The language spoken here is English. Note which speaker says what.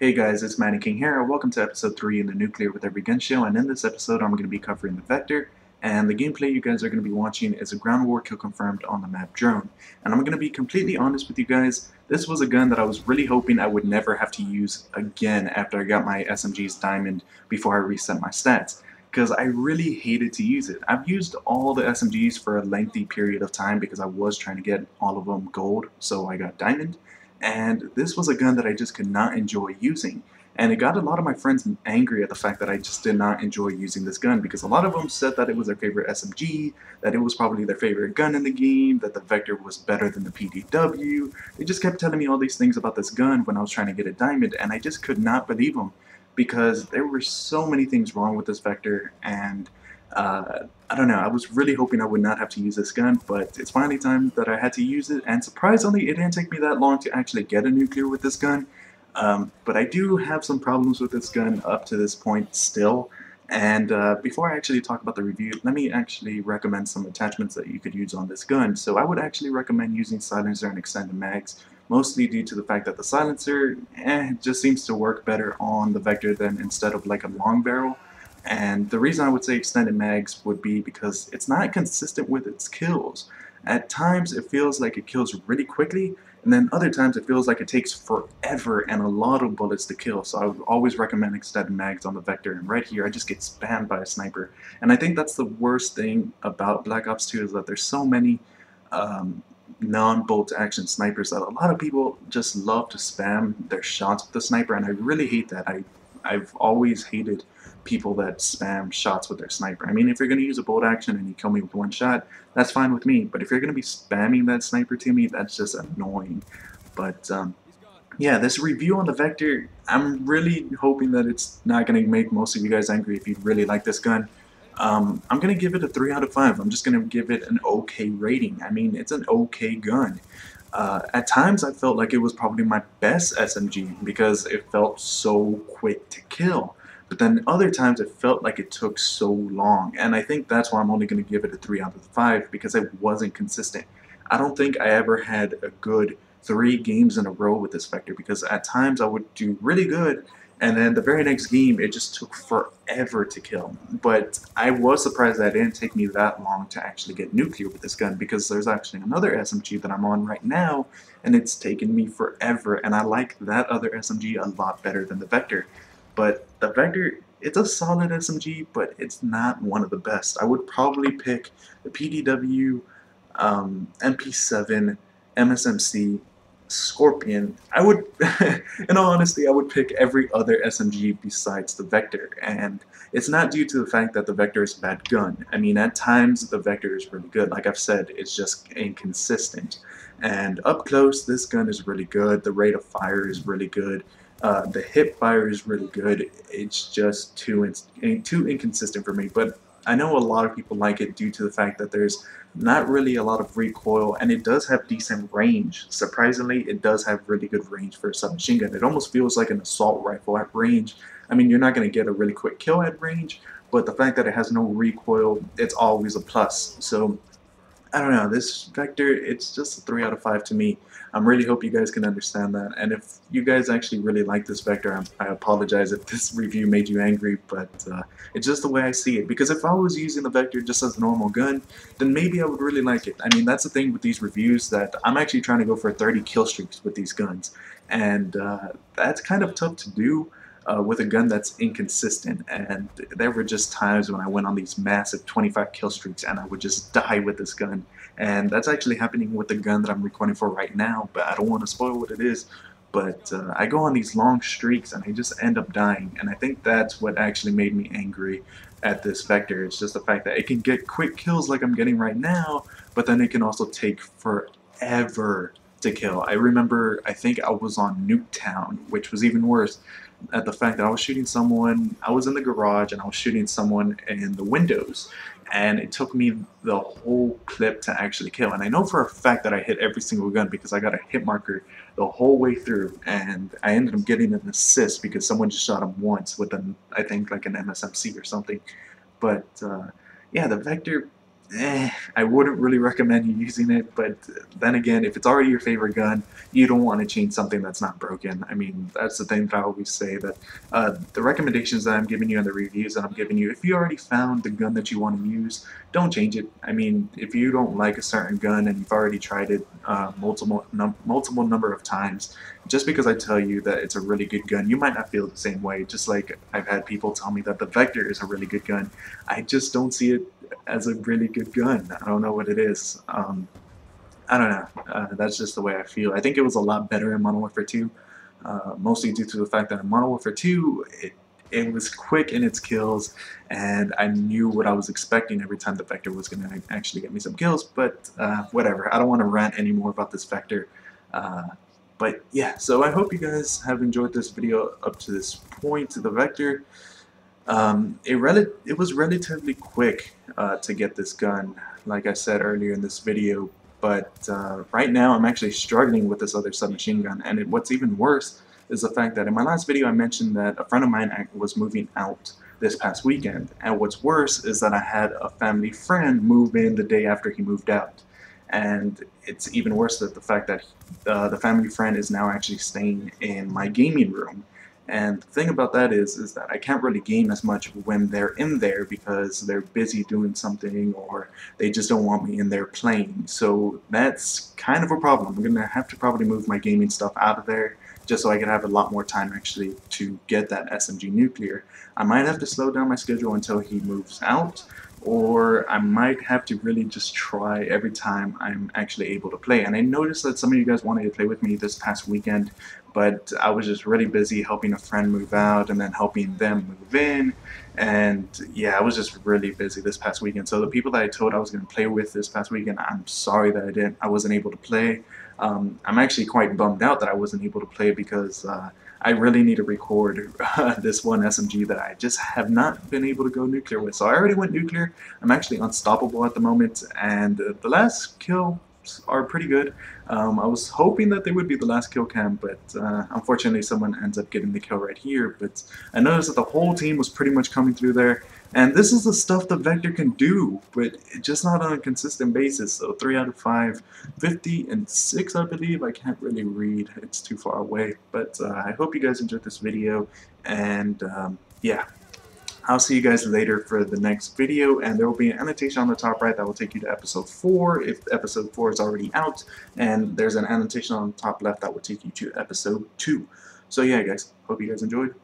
Speaker 1: Hey guys, it's Manny King here. Welcome to episode 3 in the Nuclear with Every Gun Show, and in this episode I'm going to be covering the Vector, and the gameplay you guys are going to be watching is a ground war kill confirmed on the map Drone. And I'm going to be completely honest with you guys, this was a gun that I was really hoping I would never have to use again after I got my SMG's Diamond before I reset my stats, because I really hated to use it. I've used all the SMGs for a lengthy period of time because I was trying to get all of them gold, so I got Diamond. And this was a gun that I just could not enjoy using. And it got a lot of my friends angry at the fact that I just did not enjoy using this gun, because a lot of them said that it was their favorite SMG, that it was probably their favorite gun in the game, that the Vector was better than the PDW. They just kept telling me all these things about this gun when I was trying to get a Diamond, and I just could not believe them, because there were so many things wrong with this Vector. And I don't know, I was really hoping I would not have to use this gun, but it's finally time that I had to use it, and surprisingly it didn't take me that long to actually get a nuclear with this gun. But I do have some problems with this gun up to this point still, and before I actually talk about the review, let me actually recommend some attachments that you could use on this gun. So I would actually recommend using silencer and extended mags, mostly due to the fact that the silencer just seems to work better on the Vector than instead of like a long barrel. And the reason I would say extended mags would be because it's not consistent with its kills. At times it feels like it kills really quickly, and then other times it feels like it takes forever and a lot of bullets to kill. So I would always recommend extended mags on the Vector, and right here I just get spammed by a sniper. And I think that's the worst thing about Black Ops 2, is that there's so many non-bolt action snipers that a lot of people just love to spam their shots with the sniper, and I really hate that. I've always hated people that spam shots with their sniper. I mean, if you're going to use a bolt action and you kill me with one shot, that's fine with me. But if you're going to be spamming that sniper to me, that's just annoying. But yeah, this review on the Vector, I'm really hoping that it's not going to make most of you guys angry if you really like this gun. I'm going to give it a 3 out of 5. I'm just going to give it an okay rating. I mean, it's an okay gun. At times I felt like it was probably my best SMG because it felt so quick to kill. But then other times it felt like it took so long, and I think that's why I'm only going to give it a 3 out of 5, because it wasn't consistent. I don't think I ever had a good 3 games in a row with this Vector, because at times I would do really good, and then the very next game it just took forever to kill. But I was surprised that it didn't take me that long to actually get nuclear with this gun, because there's actually another SMG that I'm on right now, and it's taken me forever, and I like that other SMG a lot better than the Vector. But the Vector, it's a solid SMG, but it's not one of the best. I would probably pick the PDW, MP7, MSMC, Scorpion. I would, in all honesty, I would pick every other SMG besides the Vector. And it's not due to the fact that the Vector is a bad gun. I mean, at times the Vector is really good. Like I've said, it's just inconsistent. And up close, this gun is really good. The rate of fire is really good. The hip fire is really good. It's just too inconsistent for me. But I know a lot of people like it due to the fact that there's not really a lot of recoil, and it does have decent range. Surprisingly, it does have really good range for a submachine gun. It almost feels like an assault rifle at range. I mean, you're not going to get a really quick kill at range, but the fact that it has no recoil, it's always a plus. So I don't know, this Vector, it's just a 3 out of 5 to me. I really hope you guys can understand that. And if you guys actually really like this Vector, I apologize if this review made you angry, but it's just the way I see it. Because if I was using the Vector just as a normal gun, then maybe I would really like it. I mean, that's the thing with these reviews, that I'm actually trying to go for 30 kill streaks with these guns. And that's kind of tough to do. With a gun that's inconsistent, and there were just times when I went on these massive 25 kill streaks and I would just die with this gun, and that's actually happening with the gun that I'm recording for right now, but I don't want to spoil what it is. But I go on these long streaks and I just end up dying, and I think that's what actually made me angry at this Vector. It's just the fact that it can get quick kills like I'm getting right now, but then it can also take forever to kill. I remember, I think I was on Nuketown, which was even worse, at the fact that I was shooting someone, I was in the garage and I was shooting someone in the windows, and it took me the whole clip to actually kill. And I know for a fact that I hit every single gun because I got a hit marker the whole way through, and I ended up getting an assist because someone just shot him once with an, I think like an MSMC or something. But yeah, the Vector, I wouldn't really recommend you using it, but then again, if it's already your favorite gun, you don't want to change something that's not broken. I mean, that's the thing that I always say, that the recommendations that I'm giving you and the reviews that I'm giving you, if you already found the gun that you want to use, don't change it. I mean, if you don't like a certain gun and you've already tried it multiple number of times, just because I tell you that it's a really good gun, you might not feel the same way. Just like I've had people tell me that the Vector is a really good gun, I just don't see it as a really good gun. I don't know what it is. I don't know. That's just the way I feel. I think it was a lot better in Modern Warfare 2, mostly due to the fact that in Modern Warfare 2, it was quick in its kills, and I knew what I was expecting every time the Vector was going to actually get me some kills, but whatever. I don't want to rant anymore about this Vector. Uh, but yeah, so I hope you guys have enjoyed this video up to this point. The Vector, it was relatively quick to get this gun, like I said earlier in this video, but right now I'm actually struggling with this other submachine gun, and what's even worse is the fact that in my last video I mentioned that a friend of mine was moving out this past weekend, and what's worse is that I had a family friend move in the day after he moved out. And it's even worse that the fact that the family friend is now actually staying in my gaming room. And the thing about that is that I can't really game as much when they're in there because they're busy doing something, or they just don't want me in there playing. So that's kind of a problem. I'm gonna have to probably move my gaming stuff out of there just so I can have a lot more time actually to get that SMG nuclear. I might have to slow down my schedule until he moves out, or I might have to really just try every time I'm actually able to play. And I noticed that some of you guys wanted to play with me this past weekend, but I was just really busy helping a friend move out and then helping them move in, and yeah, I was just really busy this past weekend. So the people that I told I was going to play with this past weekend, I'm sorry that I wasn't able to play. I'm actually quite bummed out that I wasn't able to play because I really need to record this one SMG that I just have not been able to go nuclear with. So I already went nuclear. I'm actually unstoppable at the moment, and the last kills are pretty good. I was hoping that they would be the last kill cam, but unfortunately someone ends up getting the kill right here. But I noticed that the whole team was pretty much coming through there, and this is the stuff the Vector can do, but just not on a consistent basis. So 3 out of 5, 50 and 6 I believe. I can't really read, it's too far away. But I hope you guys enjoyed this video, and yeah. I'll see you guys later for the next video, and there will be an annotation on the top right that will take you to episode 4 if episode 4 is already out, and there's an annotation on the top left that will take you to episode 2. So yeah guys, hope you guys enjoyed.